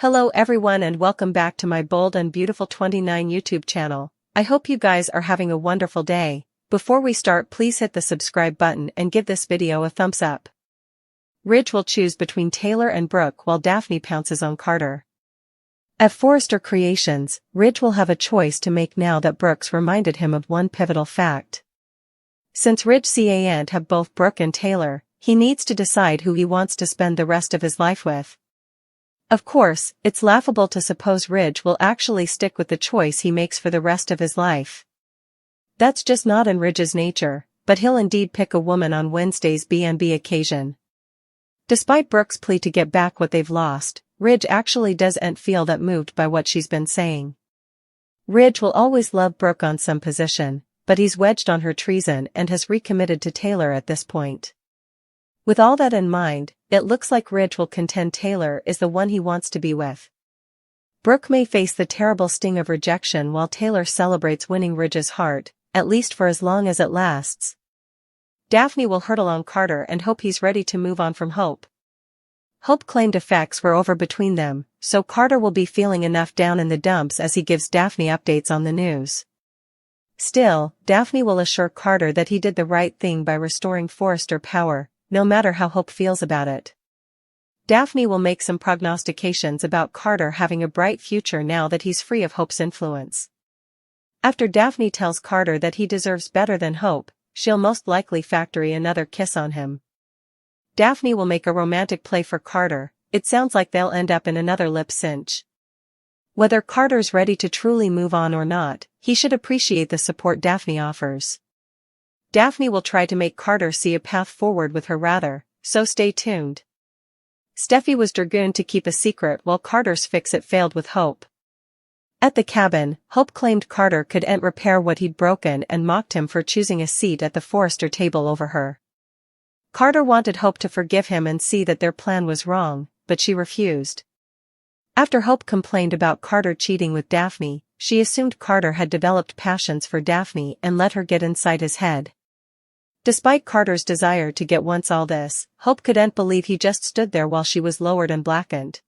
Hello everyone and welcome back to my Bold and Beautiful 29 YouTube channel. I hope you guys are having a wonderful day. Before we start, please hit the subscribe button and give this video a thumbs up. Ridge will choose between Taylor and Brook while Daphne pounces on Carter. At Forrester Creations, Ridge will have a choice to make now that Brook's reminded him of one pivotal fact. Since Ridge can't have both Brook and Taylor, he needs to decide who he wants to spend the rest of his life with. Of course, it's laughable to suppose Ridge will actually stick with the choice he makes for the rest of his life. That's just not in Ridge's nature, but he'll indeed pick a woman on Wednesday's B&B occasion. Despite Brook's plea to get back what they've lost, Ridge actually doesn't feel that moved by what she's been saying. Ridge will always love Brook on some position, but he's wedged on her treason and has recommitted to Taylor at this point. With all that in mind, it looks like Ridge will contend Taylor is the one he wants to be with. Brook may face the terrible sting of rejection while Taylor celebrates winning Ridge's heart, at least for as long as it lasts. Daphne will hurtle on Carter and hope he's ready to move on from Hope. Hope claimed effects were over between them, so Carter will be feeling enough down in the dumps as he gives Daphne updates on the news. Still, Daphne will assure Carter that he did the right thing by restoring Forrester power, no matter how Hope feels about it. Daphne will make some prognostications about Carter having a bright future now that he's free of Hope's influence. After Daphne tells Carter that he deserves better than Hope, she'll most likely factory another kiss on him. Daphne will make a romantic play for Carter. It sounds like they'll end up in another lip cinch. Whether Carter's ready to truly move on or not, he should appreciate the support Daphne offers. Daphne will try to make Carter see a path forward with her rather, so stay tuned. Steffi was dragooned to keep a secret while Carter's fix-it failed with Hope. At the cabin, Hope claimed Carter couldn't repair what he'd broken and mocked him for choosing a seat at the Forrester table over her. Carter wanted Hope to forgive him and see that their plan was wrong, but she refused. After Hope complained about Carter cheating with Daphne, she assumed Carter had developed passions for Daphne and let her get inside his head. Despite Carter's desire to get once all this, Hope couldn't believe he just stood there while she was lowered and blackened.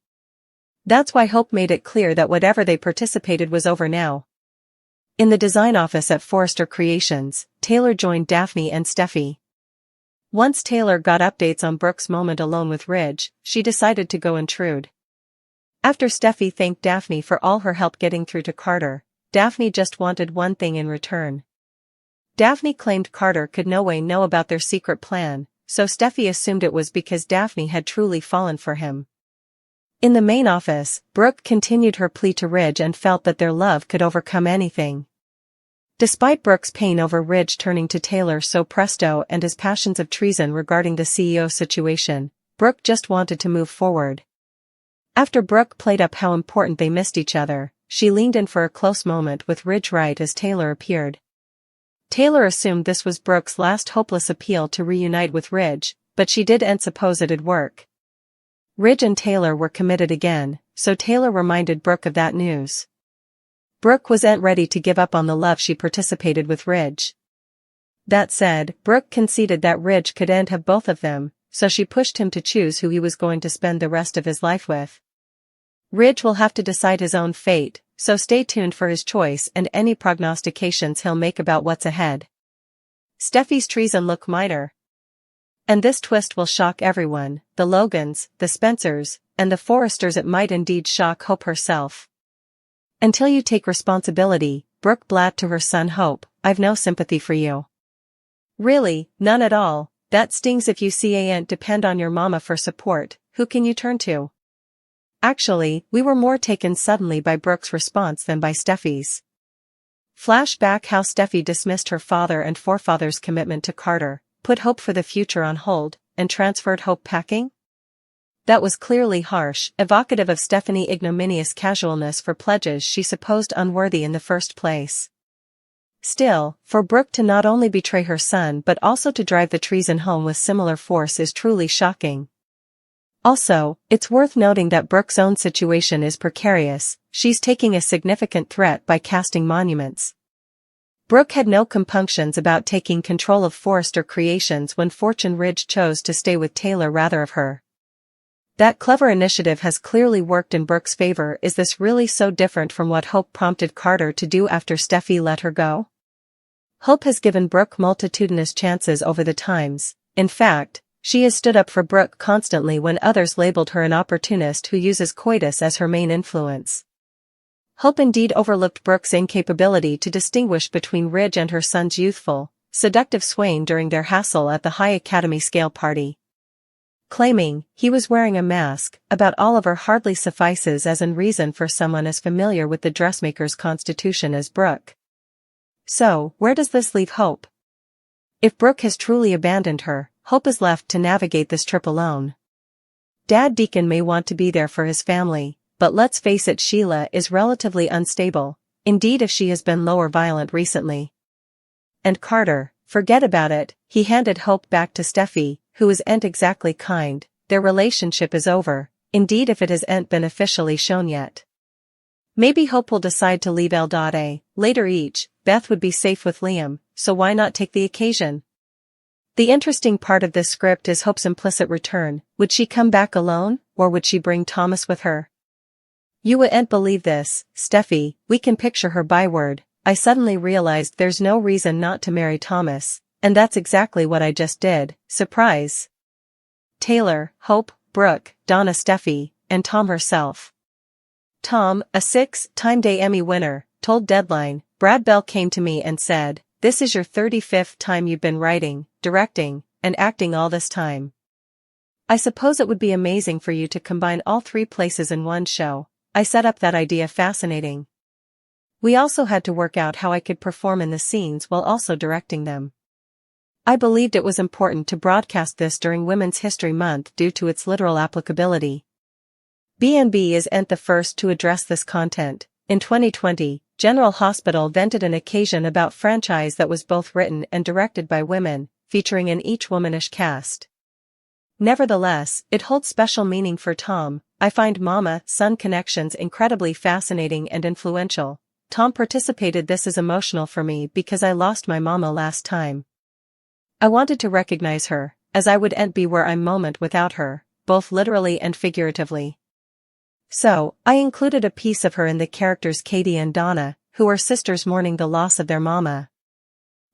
That's why Hope made it clear that whatever they participated was over now. In the design office at Forrester Creations, Taylor joined Daphne and Steffi. Once Taylor got updates on Brook's moment alone with Ridge, she decided to go intrude. After Steffi thanked Daphne for all her help getting through to Carter, Daphne just wanted one thing in return. Daphne claimed Carter could no way know about their secret plan, so Steffi assumed it was because Daphne had truly fallen for him. In the main office, Brook continued her plea to Ridge and felt that their love could overcome anything. Despite Brook's pain over Ridge turning to Taylor so presto and his passions of treason regarding the CEO situation, Brook just wanted to move forward. After Brook played up how important they missed each other, she leaned in for a close moment with Ridge right as Taylor appeared. Taylor assumed this was Brook's last hopeless appeal to reunite with Ridge, but she didn't suppose it'd work. Ridge and Taylor were committed again, so Taylor reminded Brook of that news. Brook wasn't ready to give up on the love she participated with Ridge. That said, Brook conceded that Ridge couldn't have both of them, so she pushed him to choose who he was going to spend the rest of his life with. Ridge will have to decide his own fate, so stay tuned for his choice and any prognostications he'll make about what's ahead. Steffi's treason look minor. And this twist will shock everyone, the Logans, the Spencers, and the Forresters. It might indeed shock Hope herself. Until you take responsibility, Brook blat to her son Hope, I've no sympathy for you. Really, none at all. That stings. If you can't depend on your mama for support, who can you turn to? Actually, we were more taken suddenly by Brook's response than by Steffi's. Flashback how Steffi dismissed her father and forefathers' commitment to Carter, put Hope for the future on hold, and transferred Hope packing? That was clearly harsh, evocative of Stephanie's ignominious casualness for pledges she supposed unworthy in the first place. Still, for Brook to not only betray her son but also to drive the treason home with similar force is truly shocking. Also, it's worth noting that Brook's own situation is precarious. She's taking a significant threat by casting monuments. Brook had no compunctions about taking control of Forrester Creations when Fortune Ridge chose to stay with Taylor rather of her. That clever initiative has clearly worked in Brook's favor. Is this really so different from what Hope prompted Carter to do after Steffi let her go? Hope has given Brook multitudinous chances over the times. In fact, she has stood up for Brook constantly when others labeled her an opportunist who uses coitus as her main influence. Hope indeed overlooked Brook's incapability to distinguish between Ridge and her son's youthful, seductive swain during their hassle at the High Academy scale party. Claiming he was wearing a mask, about Oliver hardly suffices as a reason for someone as familiar with the dressmaker's constitution as Brook. So, where does this leave Hope? If Brook has truly abandoned her, Hope is left to navigate this trip alone. Dad Deacon may want to be there for his family, but let's face it, Sheila is relatively unstable, indeed if she has been lower violent recently. And Carter, forget about it, he handed Hope back to Steffi, who ain't exactly kind. Their relationship is over, indeed if it hasn't been officially shown yet. Maybe Hope will decide to leave Eldade, later each, Beth would be safe with Liam, so why not take the occasion? The interesting part of this script is Hope's implicit return. Would she come back alone, or would she bring Thomas with her? You wouldn't believe this, Steffi, we can picture her byword, I suddenly realized there's no reason not to marry Thomas, and that's exactly what I just did, surprise. Taylor, Hope, Brook, Donna, Steffi, and Tom herself. Tom, a 6-time Emmy winner, told Deadline, Brad Bell came to me and said, "This is your 35th time you've been writing, directing, and acting all this time. I suppose it would be amazing for you to combine all 3 places in one show. I set up that idea fascinating. We also had to work out how I could perform in the scenes while also directing them. I believed it was important to broadcast this during Women's History Month due to its literal applicability. B&B isn't the first to address this content. In 2020, General Hospital vented an occasion about franchise that was both written and directed by women, featuring an each womanish cast. Nevertheless, it holds special meaning for Tom. I find mama-son connections incredibly fascinating and influential. Tom participated. This is emotional for me because I lost my mama last time. I wanted to recognize her, as I wouldn't be where I'm moment without her, both literally and figuratively. So, I included a piece of her in the characters Katie and Donna, who are sisters mourning the loss of their mama.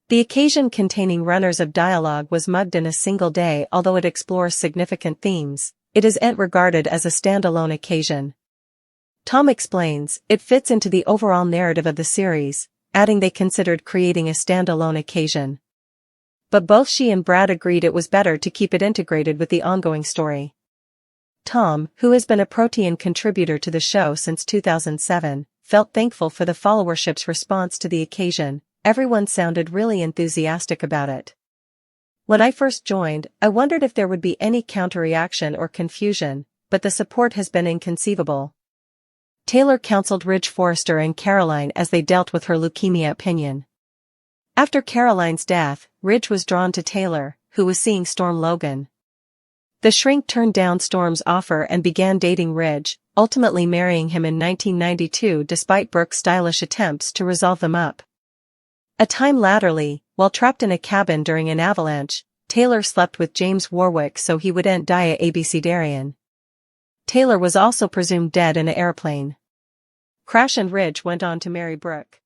The occasion, containing runners of dialogue, was mugged in a single day. Although it explores significant themes, it isn't regarded as a standalone occasion. Tom explains, it fits into the overall narrative of the series, adding they considered creating a standalone occasion. But both she and Brad agreed it was better to keep it integrated with the ongoing story. Tom, who has been a protein contributor to the show since 2007, felt thankful for the followership's response to the occasion. Everyone sounded really enthusiastic about it. When I first joined, I wondered if there would be any counter-reaction or confusion, but the support has been inconceivable. Taylor counseled Ridge Forrester and Caroline as they dealt with her leukemia opinion. After Caroline's death, Ridge was drawn to Taylor, who was seeing Storm Logan. The shrink turned down Storm's offer and began dating Ridge, ultimately marrying him in 1992 despite Brook's stylish attempts to resolve them up. A time latterly, while trapped in a cabin during an avalanche, Taylor slept with James Warwick so he wouldn't die a abecedarian. Taylor was also presumed dead in an airplane crash, and Ridge went on to marry Brook.